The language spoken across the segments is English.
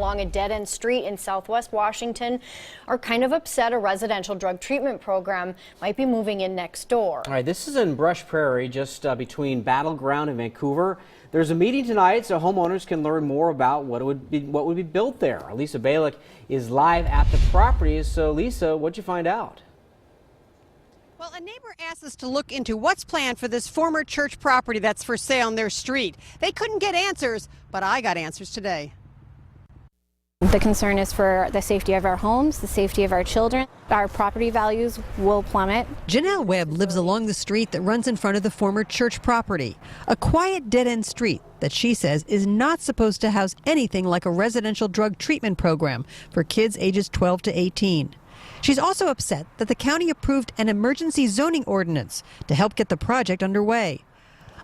along a dead-end street in southwest Washington are kind of upset a residential drug treatment program might be moving in next door. All right, this is in Prairie, just between Battleground and Vancouver. There's a meeting tonight so homeowners can learn more about what would be built there. Lisa Balick is live at the property. So Lisa, what'd you find out? Well, a neighbor asked us to look into what's planned for this former church property that's for sale on their street. They couldn't get answers, but I got answers today. The concern is for the safety of our homes, the safety of our children. Our property values will plummet. Janelle Webb lives along the street that runs in front of the former church property, a quiet dead-end street that she says is not supposed to house anything like a residential drug treatment program for kids ages 12 to 18. She's also upset that the county approved an emergency zoning ordinance to help get the project underway.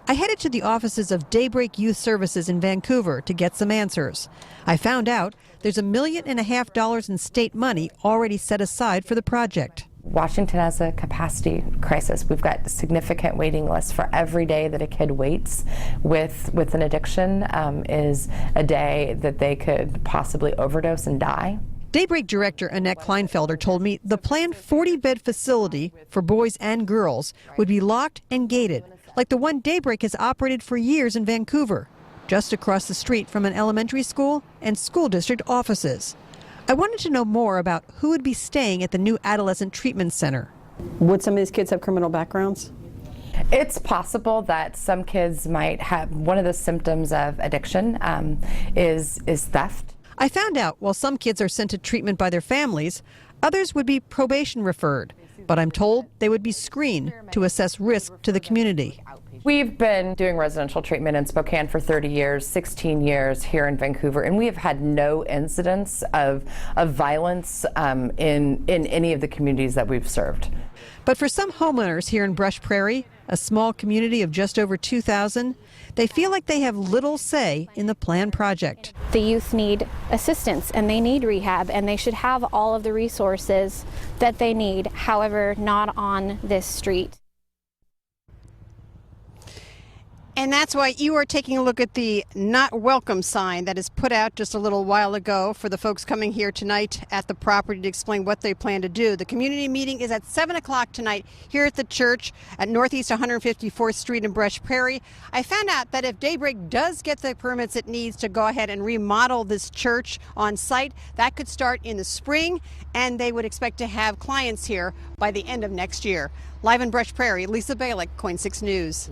I headed to the offices of Daybreak Youth Services in Vancouver to get some answers. I found out there's $1.5 million in state money already set aside for the project. Washington has a capacity crisis. We've got significant waiting lists. For every day that a kid waits with an addiction is a day that they could possibly overdose and die. Daybreak director Annette Kleinfelder told me the planned 40-bed facility for boys and girls would be locked and gated, like the one Daybreak has operated for years in Vancouver, just across the street from an elementary school and school district offices. I wanted to know more about who would be staying at the new adolescent treatment center. Would some of these kids have criminal backgrounds? It's possible that some kids might have one of the symptoms of addiction is theft. I found out while some kids are sent to treatment by their families, others would be probation referred, but I'm told they would be screened to assess risk to the community. We've been doing residential treatment in Spokane for 30 years, 16 years here in Vancouver, and we have had no incidents of violence in any of the communities that we've served. But for some homeowners here in Prairie, a small community of just over 2,000, they feel like they have little say in the planned project. The youth need assistance and they need rehab, and they should have all of the resources that they need, however, not on this street. And that's why you are taking a look at the not welcome sign that is put out just a little while ago for the folks coming here tonight at the property to explain what they plan to do. The community meeting is at 7 o'clock tonight here at the church at Northeast 154th Street in Prairie. I found out that if Daybreak does get the permits it needs to go ahead and remodel this church on site, that could start in the spring, and they would expect to have clients here by the end of next year. Live in Prairie, Lisa Balick, KOIN 6 News.